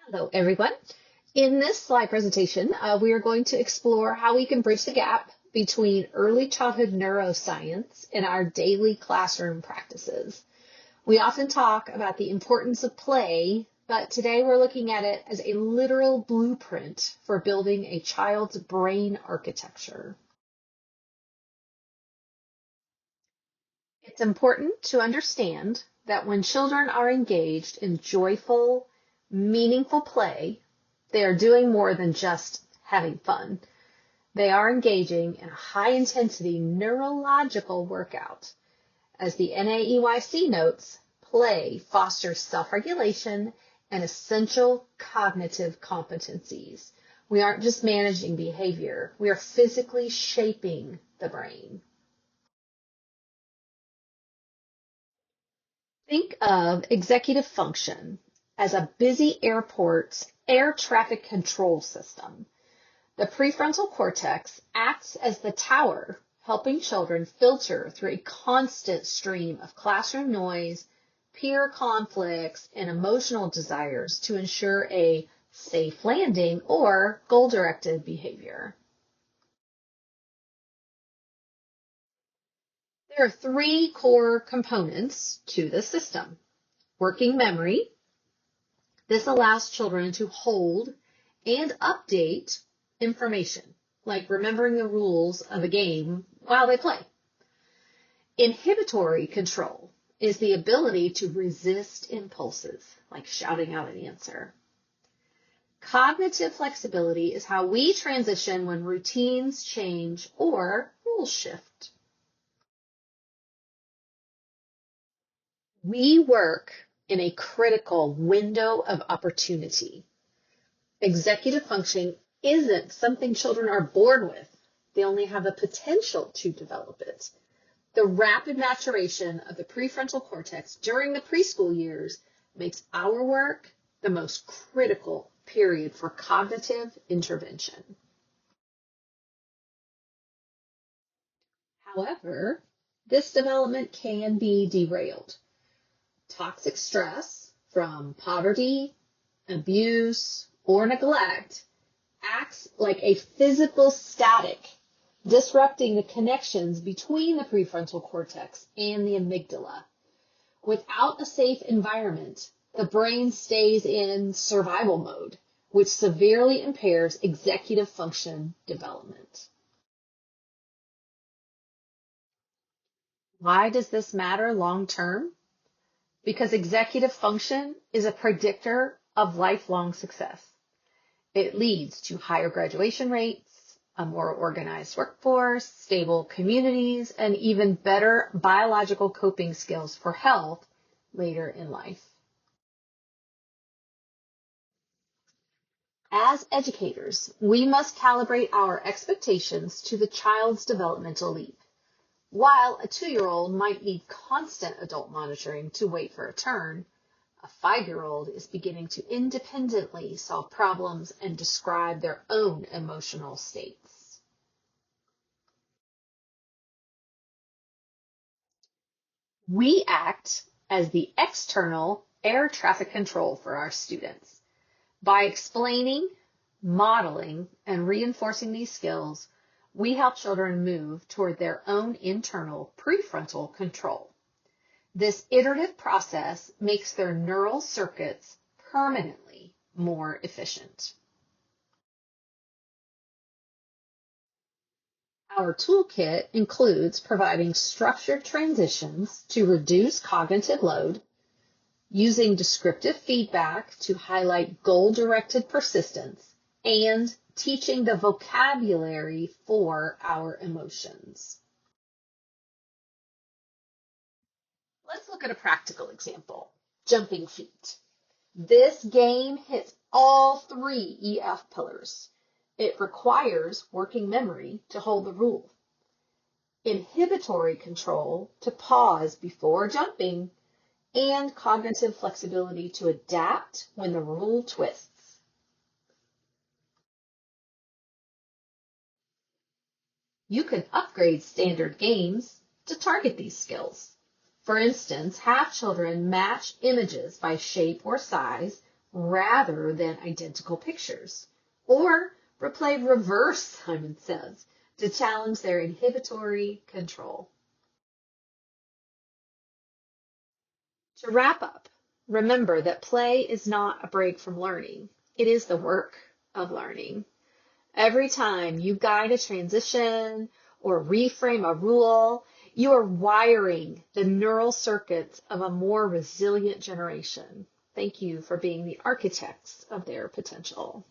Hello, everyone. In this slide presentation, we are going to explore how we can bridge the gap between early childhood neuroscience and our daily classroom practices. We often talk about the importance of play, but today we're looking at it as a literal blueprint for building a child's brain architecture. It's important to understand that when children are engaged in joyful, meaningful play, they are doing more than just having fun. They are engaging in a high-intensity neurological workout. As the NAEYC notes, play fosters self-regulation and essential cognitive competencies. We aren't just managing behavior, we are physically shaping the brain. Think of executive function as a busy airport's air traffic control system. The prefrontal cortex acts as the tower, helping children filter through a constant stream of classroom noise, peer conflicts, and emotional desires to ensure a safe landing or goal-directed behavior. There are three core components to the system. Working memory. This allows children to hold and update information, like remembering the rules of a game while they play. Inhibitory control is the ability to resist impulses, like shouting out an answer. Cognitive flexibility is how we transition when routines change or rules shift. We work in a critical window of opportunity. Executive functioning isn't something children are born with. They only have the potential to develop it. The rapid maturation of the prefrontal cortex during the preschool years makes our work the most critical period for cognitive intervention. However, this development can be derailed. Toxic stress from poverty, abuse, or neglect acts like a physical static, disrupting the connections between the prefrontal cortex and the amygdala. Without a safe environment, the brain stays in survival mode, which severely impairs executive function development. Why does this matter long term? Because executive function is a predictor of lifelong success. It leads to higher graduation rates, a more organized workforce, stable communities, and even better biological coping skills for health later in life. As educators, we must calibrate our expectations to the child's developmental leap. While a 2-year-old might need constant adult monitoring to wait for a turn, a 5-year-old is beginning to independently solve problems and describe their own emotional states. We act as the external air traffic control for our students. By explaining, modeling, and reinforcing these skills, we help children move toward their own internal prefrontal control. This iterative process makes their neural circuits permanently more efficient. Our toolkit includes providing structured transitions to reduce cognitive load, using descriptive feedback to highlight goal-directed persistence, and teaching the vocabulary for our emotions. Let's look at a practical example, jumping feet. This game hits all three EF pillars. It requires working memory to hold the rule, inhibitory control to pause before jumping, and cognitive flexibility to adapt when the rule twists. You can upgrade standard games to target these skills. For instance, have children match images by shape or size rather than identical pictures. Or play reverse, Simon says, to challenge their inhibitory control. To wrap up, remember that play is not a break from learning. It is the work of learning. Every time you guide a transition or reframe a rule, you are wiring the neural circuits of a more resilient generation. Thank you for being the architects of their potential.